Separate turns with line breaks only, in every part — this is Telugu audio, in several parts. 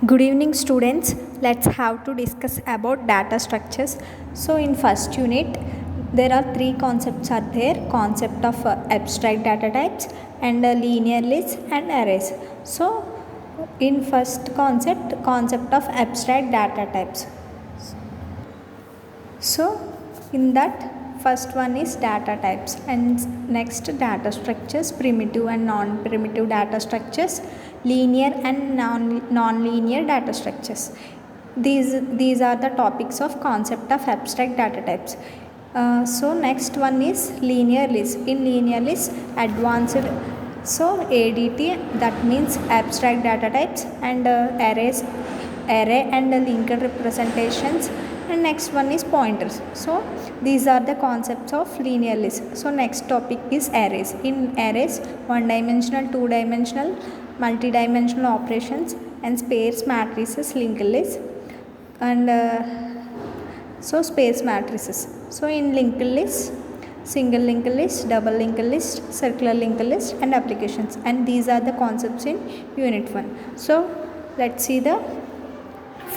Good evening students. Let's have to discuss about data structures. So in first unit there are three concepts are there: concept of abstract data types and linear lists and arrays. So in first concept of abstract data types. So in that first one is data types and next data structures, primitive and non-primitive data structures, linear and non-linear data structures. These are the topics of concept of abstract data types. So next one is linear list. In linear list, advanced ADT, that means abstract data types, and array and linked representations, and next one is pointers. So these are the concepts of linear list. So next topic is arrays. In arrays, one dimensional, two dimensional, multi-dimensional operations and space matrices, linked list, and so space matrices. So in linked list, single linked list, double linked list, circular linked list and applications, and these are the concepts in unit 1. So let's see the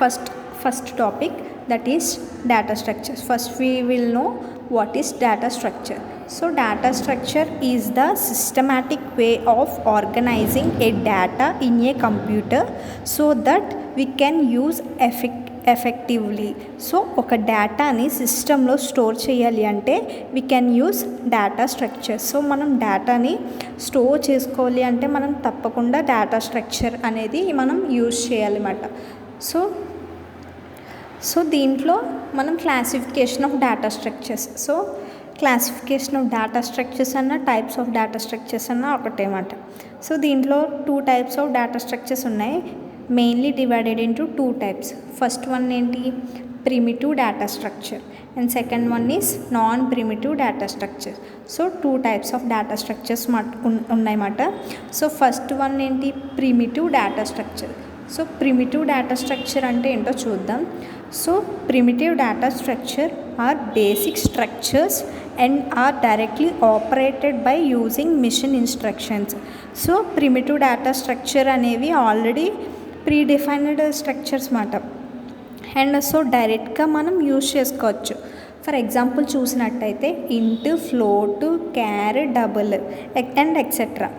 first topic, that is data structures. First we will know what is data structure. So data structure is the systematic way of organizing a data in a computer so that we can use effectively. So ఒక డేటాని సిస్టంలో స్టోర్ చేయాలి అంటే we can use data structure. So మనం డేటాని స్టోర్ చేసుకోవాలి అంటే మనం తప్పకుండా డేటా స్ట్రక్చర్ అనేది మనం యూజ్ చేయాలన్నమాట. సో దీంట్లో మనం classification of data structures. So classification of data structures అన్న టైప్స్ ఆఫ్ డేటా స్ట్రక్చర్స్ అన్న ఒకటేమాట. సో దీంట్లో 2 types ఆఫ్ డేటా స్ట్రక్చర్స్ ఉన్నాయి, mainly divided into 2 types. First one ఏంటి, primitive data structure, and second one is non primitive data structure. So 2 types of data structures ఉన్నాయన్నమాట. సో ఫస్ట్ వన్ ఏంటి, primitive data structure. So primitive data structure అంటే ఏంటో చూద్దాం. So primitive data structure are basic structures and are directly operated by using machine instructions. So primitive data structure అనేవి ఆల్రెడీ ప్రీ డిఫైన్డ్ స్ట్రక్చర్స్ మాట, అండ్ సో డైరెక్ట్గా మనం యూజ్ చేసుకోవచ్చు. ఫర్ ఎగ్జాంపుల్ చూసినట్టయితే int, float, char, double and etcetera.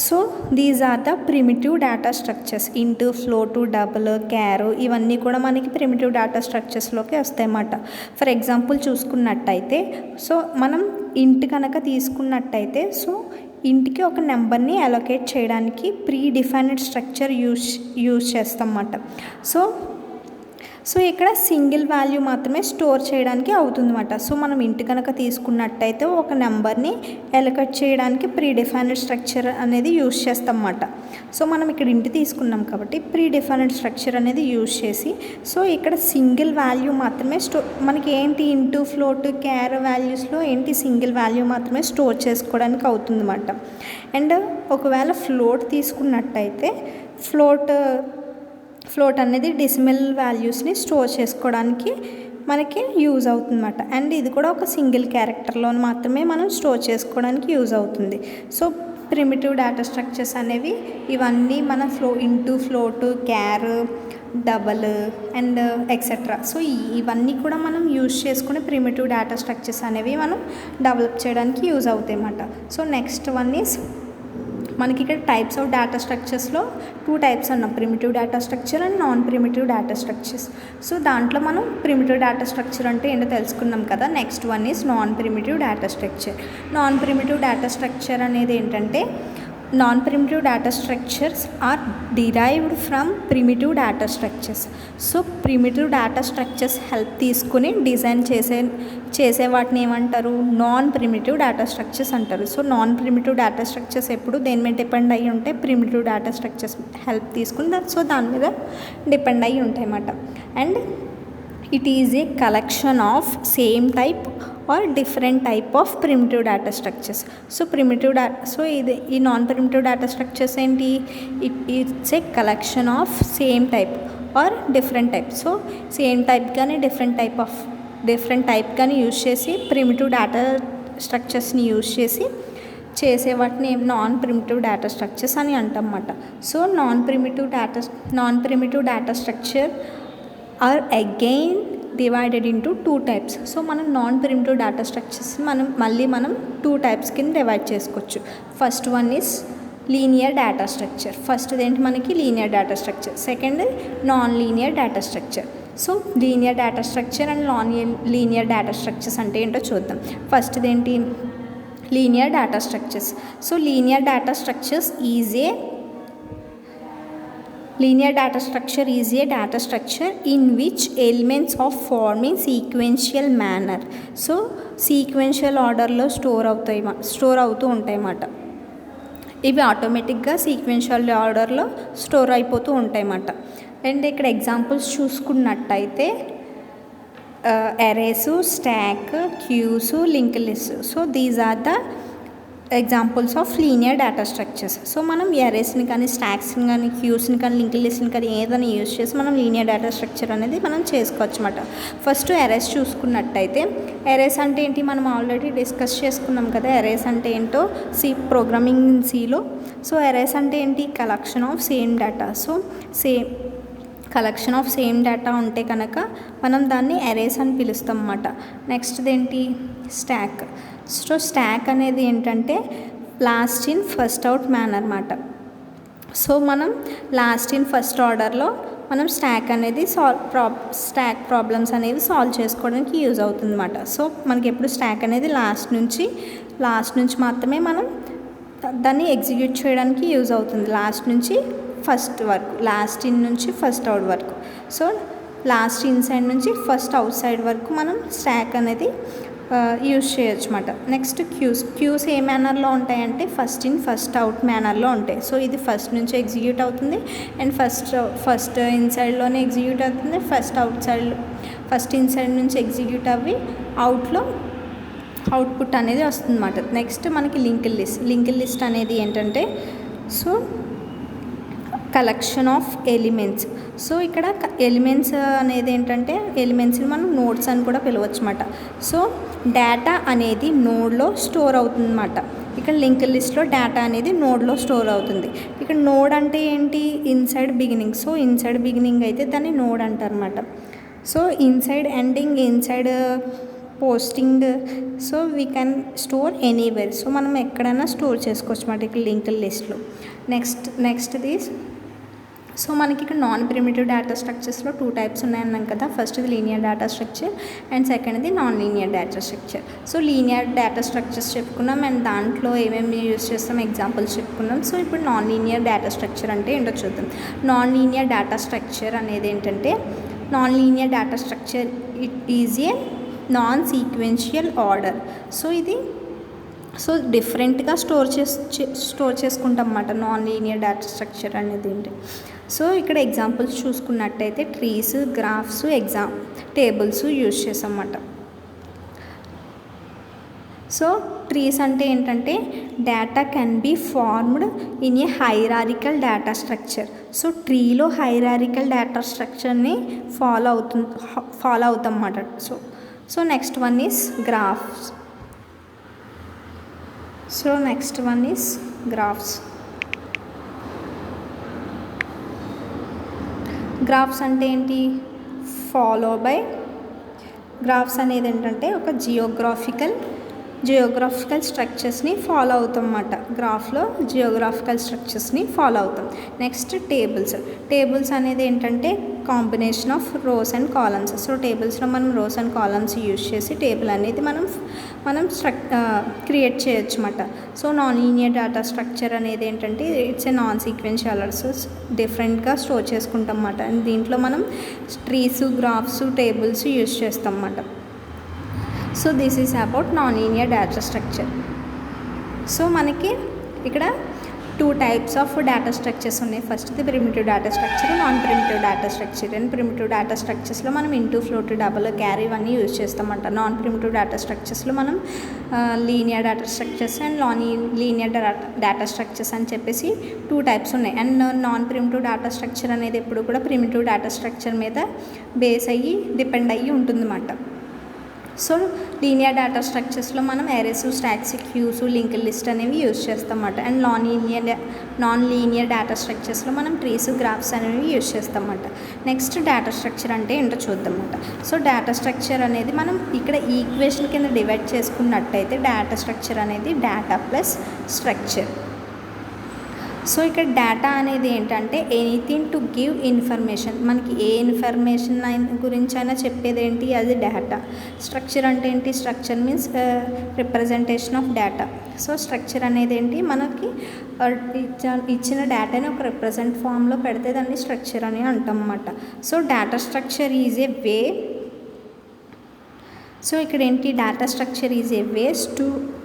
So these are the primitive data structures. Int, float, double, char ఇవన్నీ కూడా మనకి ప్రిమిటివ్ డేటా స్ట్రక్చర్స్లోకి వస్తాయన్నమాట. ఫర్ ఎగ్జాంపుల్ చూసుకున్నట్టయితే, సో మనం ఇంట్ కనుక తీసుకున్నట్టయితే, సో ఇంటికి ఒక నెంబర్ని అలొకేట్ చేయడానికి ప్రీ డిఫైన్డ్ స్ట్రక్చర్ యూజ్ చేస్తాం అన్నమాట. సో ఇక్కడ సింగిల్ వాల్యూ మాత్రమే స్టోర్ చేయడానికి అవుతుందన్నమాట. సో మనం ఇంటి కనుక తీసుకున్నట్టయితే ఒక నెంబర్ని అలొకేట్ చేయడానికి ప్రీ డిఫైన్డ్ స్ట్రక్చర్ అనేది యూజ్ చేస్తాం అన్నమాట. సో మనం ఇక్కడ ఇంటి తీసుకున్నాం కాబట్టి ప్రీ డిఫైన్డ్ స్ట్రక్చర్ అనేది యూజ్ చేసి, సో ఇక్కడ సింగిల్ వాల్యూ మాత్రమే మనకి ఏంటి, ఇంటూ, ఫ్లోట్, క్యార్ వాల్యూస్లో ఏంటి సింగిల్ వాల్యూ మాత్రమే స్టోర్ చేసుకోవడానికి అవుతుందన్నమాట. అండ్ ఒకవేళ ఫ్లోట్ తీసుకున్నట్టయితే ఫ్లోట్ అనేది డెసిమల్ వాల్యూస్ని స్టోర్ చేసుకోవడానికి మనకి యూజ్ అవుతుందన్నమాట. అండ్ ఇది కూడా ఒక సింగిల్ క్యారెక్టర్లో మాత్రమే మనం స్టోర్ చేసుకోవడానికి యూజ్ అవుతుంది. సో ప్రిమిటివ్ డేటా స్ట్రక్చర్స్ అనేవి ఇవన్నీ మన int, float, char, double and etcetera. So ఇవన్నీ కూడా మనం యూజ్ చేసుకునే ప్రిమిటివ్ డేటా స్ట్రక్చర్స్ అనేవి మనం డెవలప్ చేయడానికి యూజ్ అవుతాయి అన్నమాట. సో నెక్స్ట్ వన్ ఈజ్ మనకి ఇక్కడ టైప్స్ ఆఫ్ డేటా స్ట్రక్చర్స్లో 2 types అన్నాం, primitive data structure and non primitive data structures. So దాంట్లో మనం ప్రిమిటివ్ డేటా స్ట్రక్చర్ అంటే ఏంటో తెలుసుకున్నాం కదా. Next one is non primitive data structure. Non primitive data structure అనేది ఏంటంటే, non primitive data structures are derived from primitive data structures. So primitive data structures help తీసుకుని డిజైన్ చేసే వాటిని ఏమంటారు, నాన్ ప్రిమిటివ్ డేటా స్ట్రక్చర్స్ అంటారు. So non primitive data structures ఎప్పుడు దేని మీద డిపెండ్ అయ్యి ఉంటాయి, ప్రిమిటివ్ డేటా స్ట్రక్చర్స్ హెల్ప్ తీసుకుని సో దాని మీద డిపెండ్ అయ్యి ఉంటాయి అన్నమాట. And it is a collection of same type or different type of primitive data structures. So ఈ నాన్ ప్రిమిటివ్ డేటా స్ట్రక్చర్స్ ఏంటి, it's a collection of same type or different type. So same type కానీ డిఫరెంట్ టైప్ కానీ యూజ్ చేసి ప్రిమిటివ్ డేటా స్ట్రక్చర్స్ని యూజ్ చేసి చేసే వాటిని నాన్ ప్రిమిటివ్ డేటా స్ట్రక్చర్స్ అని అంటామన్నమాట. So non primitive data structure are again divided into 2 types. So మనం నాన్ ప్రిమిటివ్ డేటా స్ట్రక్చర్స్ మనం 2 టైప్స్ కింద డివైడ్ చేసుకోవచ్చు. First one is linear data structure. First ఏంటి మనకి linear data structure, second non linear data structure. So linear data structure and non linear data structures అంటే ఏంటో చూద్దాం. ఫస్ట్ ఏంటి linear data structures. So linear data structure is a data structure in which elements of forming sequential manner. So sequential ఆర్డర్లో స్టోర్ అవుతూ ఉంటాయి అన్నమాట. ఇవి ఆటోమేటిక్గా సీక్వెన్షియల్ ఆర్డర్లో స్టోర్ అయిపోతూ ఉంటాయి అన్నమాట. అండ్ ఇక్కడ ఎగ్జాంపుల్స్ చూసుకున్నట్టయితే arrays, stack, queues, link list. So these are the examples of linear data structures. So మనం అరేస్ని కానీ, స్టాక్స్ని కానీ, క్యూస్ని కానీ, లింక్ లిస్ట్ని కానీ ఏదైనా యూజ్ చేసి మనం లీనియర్ డేటా స్ట్రక్చర్ అనేది మనం చేసుకోవచ్చు అన్నమాట. ఫస్ట్ అరేస్ చూసుకున్నట్టయితే అరేస్ అంటే ఏంటి మనం ఆల్రెడీ డిస్కస్ చేసుకున్నాం కదా అరేస్ అంటే ఏంటో ప్రోగ్రామింగ్ ఇన్ సిలో. సో అరేస్ అంటే ఏంటి collection of same data. So collection of same data ఉంటే కనుక మనం దాన్ని అరేస్ అని పిలుస్తాం అన్నమాట. నెక్స్ట్ ఏంటి స్టాక్. సో స్టాక్ అనేది ఏంటంటే last in first out man అన్నమాట. సో మనం లాస్ట్ ఇన్ ఫస్ట్ ఆర్డర్లో మనం స్టాక్ అనేది స్టాక్ ప్రాబ్లమ్స్ అనేవి సాల్వ్ చేసుకోవడానికి యూజ్ అవుతుంది అన్నమాట. సో మనకి ఎప్పుడు స్టాక్ అనేది లాస్ట్ నుంచి మాత్రమే మనం దాన్ని ఎగ్జిక్యూట్ చేయడానికి యూజ్ అవుతుంది. లాస్ట్ నుంచి ఫస్ట్ వరకు, లాస్ట్ ఇన్ నుంచి ఫస్ట్ అవుట్ వరకు. సో లాస్ట్ ఇన్సైడ్ నుంచి ఫస్ట్ అవుట్ సైడ్ వరకు మనం స్టాక్ అనేది యూజ్ చేయొచ్చు అన్నమాట. నెక్స్ట్ క్యూస్ ఏ మేనర్లో ఉంటాయంటే ఫస్ట్ ఇన్ ఫస్ట్ అవుట్ మేనర్లో ఉంటాయి. సో ఇది ఫస్ట్ నుంచి ఎగ్జిక్యూట్ అవుతుంది అండ్ ఫస్ట్ ఇన్సైడ్లోనే ఎగ్జిక్యూట్ అవుతుంది, ఫస్ట్ ఇన్సైడ్ నుంచి ఎగ్జిక్యూట్ అవ్వి అవుట్పుట్ అనేది వస్తుంది అన్నమాట. నెక్స్ట్ మనకి లింక్ లిస్ట్ అనేది ఏంటంటే so collection of elements. So ఇక్కడ ఎలిమెంట్స్ అనేది ఏంటంటే ఎలిమెంట్స్ని మనం నోడ్స్ అని కూడా పిలవచ్చు అన్నమాట. సో డేటా అనేది నోడ్లో స్టోర్ అవుతుంది అన్నమాట. ఇక్కడ లింక్ లిస్ట్లో డేటా అనేది నోడ్లో స్టోర్ అవుతుంది. ఇక్కడ నోడ్ అంటే ఏంటి inside beginning. So inside beginning అయితే దాన్ని నోడ్ అంటారు అన్నమాట. So inside ending, inside posting. So we can store anywhere. So మనం ఎక్కడైనా స్టోర్ చేసుకోవచ్చు అన్నమాట ఇక్కడ లింక్ లిస్ట్లో. Next this. సో మనకి ఇక్కడ నాన్ ప్రిమిటివ్ డేటా స్ట్రక్చర్స్లో 2 టైప్స్ ఉన్నాయన్నాం కదా. ఫస్ట్ ఇది linear data structure and second ఇది non linear data structure. So linear data structures చెప్పుకున్నాం అండ్ దాంట్లో ఏమేమి యూజ్ చేస్తాం ఎగ్జాంపుల్స్ చెప్పుకున్నాం. సో ఇప్పుడు నాన్ లీనియర్ డేటా స్ట్రక్చర్ అంటే ఏంటో చూద్దాం. నాన్ లీనియర్ డేటా స్ట్రక్చర్ అనేది ఏంటంటే non linear data structure it is A non sequential order. So ఇది డిఫరెంట్గా స్టోర్ చేసుకుంటాం అన్నమాట నాన్ లీనియర్ డేటా స్ట్రక్చర్ అనేది ఏంటి. సో ఇక్కడ ఎగ్జాంపుల్స్ చూసుకున్నట్టయితే ట్రీస్, గ్రాఫ్స్, టేబుల్స్ యూజ్ చేసాం అన్నమాట. సో ట్రీస్ అంటే ఏంటంటే data can be formed in a hierarchical data structure. So ట్రీలో హైరారికల్ డేటా స్ట్రక్చర్ని ఫాలో అవుతాం అన్నమాట. So next one is graphs. Graphs అంటే ఏంటి గ్రాఫ్స్ అనేది ఏంటంటే ఒక జియోగ్రాఫికల్ స్ట్రక్చర్స్ని ఫాలో అవుతాం అన్నమాట. గ్రాఫ్లో జియోగ్రాఫికల్ స్ట్రక్చర్స్ని ఫాలో అవుతాం. నెక్స్ట్ టేబుల్స్ అనేది ఏంటంటే combination of rows and columns. So టేబుల్స్లో మనం రోస్ అండ్ కాలమ్స్ యూజ్ చేసి టేబుల్ అనేది మనం క్రియేట్ చేయొచ్చు అన్నమాట. So non linear data structure అనేది ఏంటంటే it's a non sequential orders డిఫరెంట్గా స్టోర్ చేసుకుంటాం అన్నమాట. అండ్ దీంట్లో మనం ట్రీస్, గ్రాఫ్స్, టేబుల్స్ యూజ్ చేస్తాం అన్నమాట. So this is about non linear data structure. So మనకి ఇక్కడ 2 టైప్స్ ఆఫ్ డేటా స్ట్రక్చర్స్ ఉన్నాయి. ఫస్ట్ది primitive data structure, non primitive data structure. And primitive data స్ట్రక్చర్స్లో మనం ఇంటూ, ఫ్లోట్, డబుల్, క్యారీ ఇవన్నీ యూజ్ చేస్తామంట. నాన్ ప్రిమిటివ్ డేటా స్ట్రక్చర్స్లో మనం linear data structures and linear data structures అని చెప్పేసి 2 టైప్స్ ఉన్నాయి. And non primitive data structure అనేది ఎప్పుడు కూడా ప్రిమిటివ్ డేటా స్ట్రక్చర్ మీద డిపెండ్ అయ్యి ఉంటుందన్నమాట. సో లీనియర్ డేటా స్ట్రక్చర్స్లో మనం arrays, stacks, queues, link list అనేవి యూజ్ చేస్తామన్నమాట. అండ్ నాన్ లీనియర్ డేటా స్ట్రక్చర్స్లో మనం ట్రీస్, గ్రాఫ్స్ అనేవి యూజ్ చేస్తామన్నమాట. నెక్స్ట్ డేటా స్ట్రక్చర్ అంటే ఏంటో చూద్దామన్నమాట. సో డేటా స్ట్రక్చర్ అనేది మనం ఇక్కడ ఈక్వేషన్ కింద డివైడ్ చేసుకున్నట్టయితే డేటా స్ట్రక్చర్ అనేది డేటా ప్లస్ స్ట్రక్చర్. సో ఇక్కడ డేటా అనేది ఏంటంటే ఎనీథింగ్ టు గివ్ ఇన్ఫర్మేషన్, మనకి ఏ ఇన్ఫర్మేషన్ గురించి అయినా చెప్పేది ఏంటి, అది డేటా. స్ట్రక్చర్ అంటే ఏంటి, structure means representation of data. So structure అనేది ఏంటి, మనకి ఇచ్చిన డేటాని ఒక రిప్రజెంట్ ఫామ్లో పెడితే దాన్ని స్ట్రక్చర్ అని అంటాం అన్నమాట. So data structure is A way, so ఇక్కడ ఏంటి, data structure is A ways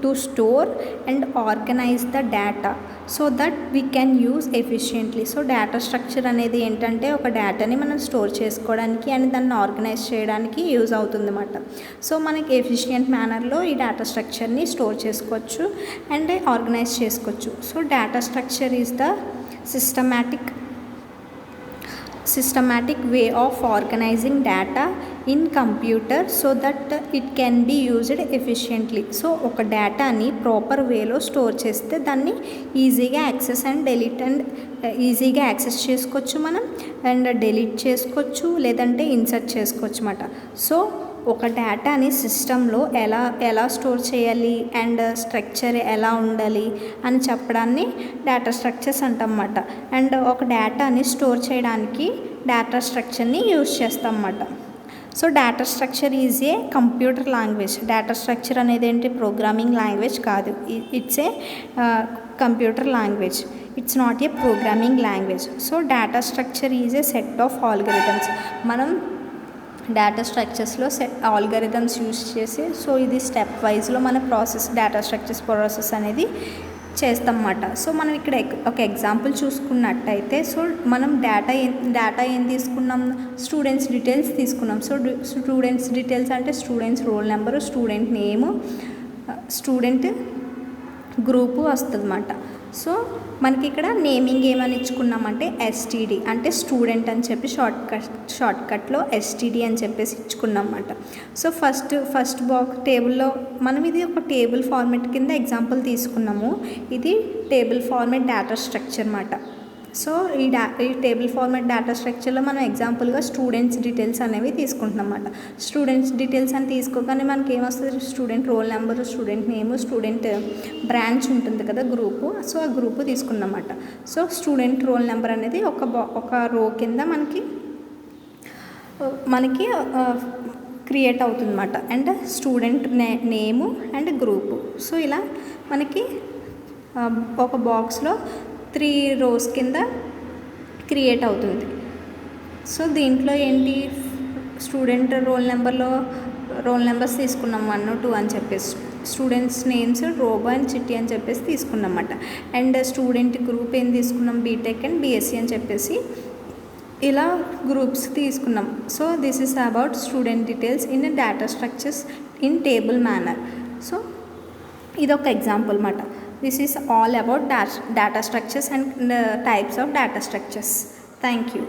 to store and organise the data so that we can use efficiently. So data structure అనేది ఏంటంటే ఒక డేటాని మనం స్టోర్ చేసుకోవడానికి అండ్ దాన్ని ఆర్గనైజ్ చేయడానికి యూజ్ అవుతుంది అన్నమాట. సో మనకి ఎఫిషియెంట్ మేనర్లో ఈ డేటా స్ట్రక్చర్ని స్టోర్ చేసుకోవచ్చు అండ్ ఆర్గనైజ్ చేసుకోవచ్చు. So data structure is the systematic way of organizing data in computer so that it can be used efficiently. So ఒక డేటాని ప్రాపర్ వేలో స్టోర్ చేస్తే దాన్ని ఈజీగా యాక్సెస్ అండ్ డెలీట్ అండ్ ఈజీగా యాక్సెస్ చేసుకోవచ్చు మనం, అండ్ డెలీట్ చేసుకోవచ్చు లేదంటే ఇన్సర్ట్ చేసుకోవచ్చు అన్నమాట. సో ఒక డేటాని సిస్టంలో ఎలా స్టోర్ చేయాలి అండ్ స్ట్రక్చర్ ఎలా ఉండాలి అని చెప్పడాన్ని డేటా స్ట్రక్చర్స్ అంటామన్నమాట. అండ్ ఒక డేటాని స్టోర్ చేయడానికి డేటా స్ట్రక్చర్ని యూజ్ చేస్తాం అన్నమాట. So data structure is A computer language. Data structure అనేది ఏంటి, ప్రోగ్రామింగ్ లాంగ్వేజ్ కాదు, it's a computer language, it's not a programming language. So data structure is A set of algorithms. మనం డేటా స్ట్రక్చర్స్లో ఆల్గరిథమ్స్ యూజ్ చేసి, సో ఇది స్టెప్ వైజ్లో మన డేటా స్ట్రక్చర్స్ ప్రాసెస్ అనేది చేస్తామన్నమాట. సో మనం ఇక్కడ ఒక ఎగ్జాంపుల్ చూసుకున్నట్టయితే, సో మనం డేటా ఏం తీసుకున్నాం, స్టూడెంట్స్ డీటెయిల్స్ తీసుకున్నాం. సో స్టూడెంట్స్ డీటెయిల్స్ అంటే students role number, student name, student group వస్తుంది అన్నమాట. సో మనకి ఇక్కడ నేమింగ్ ఏమని ఇచ్చుకున్నామంటే ఎస్టీడీ అంటే స్టూడెంట్ అని చెప్పి షార్ట్కట్లో ఎస్టీడీ అని చెప్పేసి ఇచ్చుకున్నాం అన్నమాట. సో ఫస్ట్ బాక్స్ టేబుల్లో మనం ఇది ఒక టేబుల్ ఫార్మెట్ కింద ఎగ్జాంపుల్ తీసుకున్నాము. ఇది టేబుల్ ఫార్మెట్ డేటా స్ట్రక్చర్ అన్నమాట. సో ఈ టేబుల్ ఫార్మెట్ డేటా స్ట్రక్చర్లో మనం ఎగ్జాంపుల్గా స్టూడెంట్స్ డీటెయిల్స్ అనేవి తీసుకుంటున్నాం అన్నమాట. స్టూడెంట్స్ డీటెయిల్స్ అని తీసుకోగానే మనకి ఏమొస్తుంది, student roll number, student name, student branch ఉంటుంది కదా గ్రూపు, సో ఆ గ్రూపు తీసుకున్నమాట. సో స్టూడెంట్ రోల్ నెంబర్ అనేది ఒక రో కింద మనకి క్రియేట్ అవుతుంది అన్నమాట. And student name and group. So ఇలా మనకి ఒక బాక్స్లో 3 rows కింద క్రియేట్ అవుతుంది. సో దీంట్లో ఏంటి, స్టూడెంట్ రోల్ నెంబర్స్ తీసుకున్నాం 1, 2 అని చెప్పేసి, స్టూడెంట్స్ నేమ్స్ రోబో అండ్ చిట్టి అని చెప్పేసి తీసుకున్నాం అన్నమాట. అండ్ స్టూడెంట్ గ్రూప్ ఏం తీసుకున్నాం, బీటెక్ అండ్ బీఎస్సీ అని చెప్పేసి ఇలా గ్రూప్స్ తీసుకున్నాం. So this is about student details in data structures in table manner. So ఇదొక ఎగ్జాంపుల్ అన్నమాట. This is all about data structures and types of data structures. Thank you.